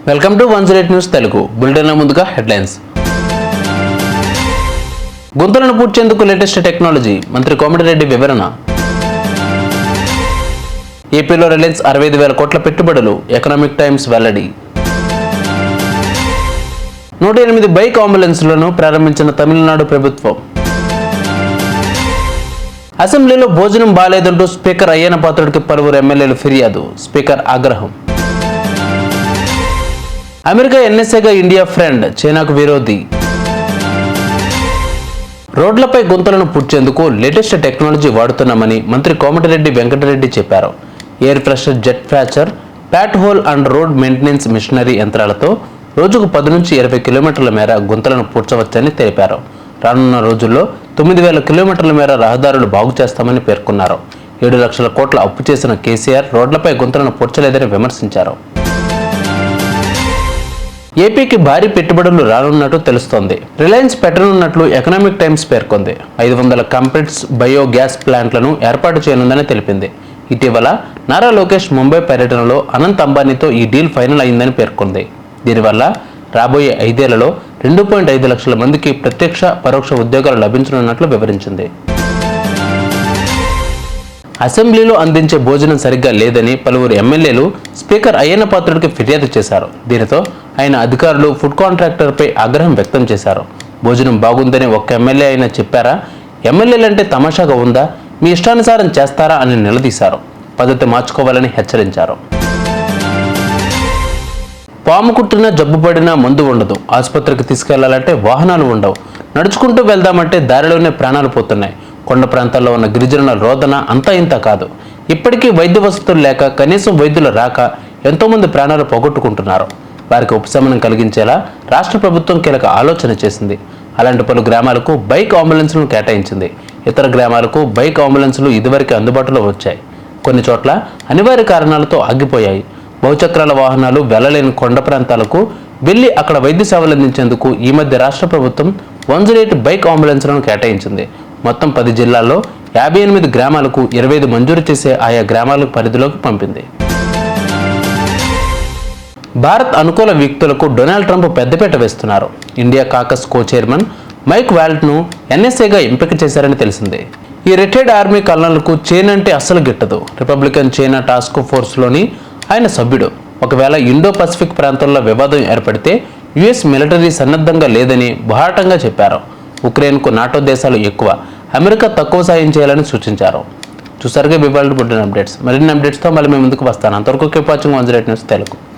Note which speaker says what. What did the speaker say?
Speaker 1: Welcome to 108 news Telugu బులెటిన్ల ముందుగా headlines. గుంతలను పూడ్చేందుకు latest technology, మంత్రి కోమటిరెడ్డి వివరణ. ఏపీలో రిలయన్స్ 65,000 కోట్ల పెట్టుబడులు, ఎకనామిక్ టైమ్స్ వెల్లడి. 108 బైక్ అంబులెన్స్లను ప్రారంభించిన తమిళనాడు ప్రభుత్వం. అసెంబ్లీలో భోజనం బాలేదంటూ స్పీకర్ అయ్యన్న పాత్రుడికి పలువురు ఎమ్మెల్యేలు ఫిర్యాదు, స్పీకర్ ఆగ్రహం. అమెరికా ఎన్ఎస్ఏగా ఇండియా ఫ్రెండ్, చైనాకు విరోధి. రోడ్లపై గుంతలను పూడ్చేందుకు లేటెస్ట్ టెక్నాలజీ వాడుతున్నామని మంత్రి కోమటిరెడ్డి వెంకటరెడ్డి చెప్పారు. Air fresher, jet patcher, pothole and road maintenance machinery యంత్రాలతో రోజుకు 10 నుంచి 20 కిలోమీటర్ల మేర గుంతలను పూడ్చవచ్చని తెలిపారు. రానున్న రోజుల్లో 9,000 కిలోమీటర్ల మేర రహదారులు బాగు చేస్తామని పేర్కొన్నారు. 7 లక్షల కోట్ల అప్పు చేసిన కేసీఆర్ రోడ్లపై గుంతలను పూడ్చలేదని విమర్శించారు. ఏపీకి భారీ పెట్టుబడులు రానున్నట్టు తెలుస్తోంది. రిలయన్స్ పెట్టనున్నట్లు ఎకనామిక్ టైమ్స్ పేర్కొంది. 500 కంప్రెస్డ్ బయో గ్యాస్ ప్లాంట్లను ఏర్పాటు చేయనుందని తెలిపింది. ఇటీవల నారా లోకేష్ ముంబై పర్యటనలో అనంత్ అంబానీతో ఈ డీల్ ఫైనల్ అయిందని పేర్కొంది. దీనివల్ల రాబోయే 5 ఏళ్లలో 2.5 లక్షల మందికి ప్రత్యక్ష పరోక్ష ఉద్యోగాలు లభించనున్నట్లు వివరించింది. అసెంబ్లీలో అందించే భోజనం సరిగ్గా లేదని పలువురు ఎమ్మెల్యేలు స్పీకర్ అయ్యన్న పాత్రుడికి ఫిర్యాదు చేశారు. దీనితో ఆయన అధికారులు ఫుడ్ కాంట్రాక్టర్పై ఆగ్రహం వ్యక్తం చేశారు. భోజనం బాగుందని ఒక్క ఎమ్మెల్యే అయినా చెప్పారా? ఎమ్మెల్యేలంటే తమాషాగా ఉందా? మీ ఇష్టానుసారం చేస్తారా అని నిలదీశారు. పద్ధతి మార్చుకోవాలని హెచ్చరించారు. పాము కుట్టినా, జబ్బు పడినా మందు ఉండదు. ఆసుపత్రికి తీసుకెళ్లాలంటే వాహనాలు ఉండవు. నడుచుకుంటూ వెళ్దామంటే దారిలోనే ప్రాణాలు పోతున్నాయి. కొండ ప్రాంతాల్లో ఉన్న గిరిజనుల రోదన అంతా ఇంత కాదు. ఇప్పటికీ వైద్య వసతులు లేక, కనీసం వైద్యులు రాక ఎంతోమంది ప్రాణాలు పోగొట్టుకుంటున్నారు. వారికి ఉపశమనం కలిగించేలా రాష్ట్ర ప్రభుత్వం కీలక ఆలోచన చేసింది. అలాంటి పలు గ్రామాలకు బైక్ అంబులెన్స్లను కేటాయించింది. ఇతర గ్రామాలకు బైక్ అంబులెన్సులు ఇదివరకు అందుబాటులో వచ్చాయి. కొన్ని చోట్ల అనివార్య కారణాలతో ఆగిపోయాయి. బహుచక్రాల వాహనాలు వెళ్లలేని కొండ ప్రాంతాలకు వెళ్లి అక్కడ వైద్య సేవలు అందించేందుకు ఈ మధ్య రాష్ట్ర ప్రభుత్వం 108 బైక్ అంబులెన్స్లను కేటాయించింది. మొత్తం 10 జిల్లాల్లో 58 గ్రామాలకు 25 మంజూరు చేసే ఆయా గ్రామాల పరిధిలోకి పంపింది. భారత్ అనుకూల వ్యక్తులకు డొనాల్డ్ ట్రంప్ పెద్దపీట వేస్తున్నారు. India caucus co chairman Mike వాల్ట్ను ఎన్ఎస్ఏగా ఎంపిక చేశారని తెలిసిందే. ఈ రిటైర్డ్ ఆర్మీ కల్నల్కు చైనా అంటే అస్సలు గిట్టదు. రిపబ్లికన్ చైనా టాస్క్ ఫోర్స్లోని ఆయన సభ్యుడు. ఒకవేళ ఇండో పసిఫిక్ ప్రాంతంలో వివాదం ఏర్పడితే యుఎస్ మిలిటరీ సన్నద్ధంగా లేదని బాహాటంగా చెప్పారు. ఉక్రెయిన్కు నాటో దేశాలు ఎక్కువ, అమెరికా తక్కువ సాయం చేయాలని సూచించారు. చూసారుగా ఇవాళ పుట్టిన అప్డేట్స్. మరిన్ని అప్డేట్స్తో మళ్ళీ మేము ముందుకు వస్తాను. అంతవరకు కీప్ వాచింగ్ 108 న్యూస్ తెలుగు.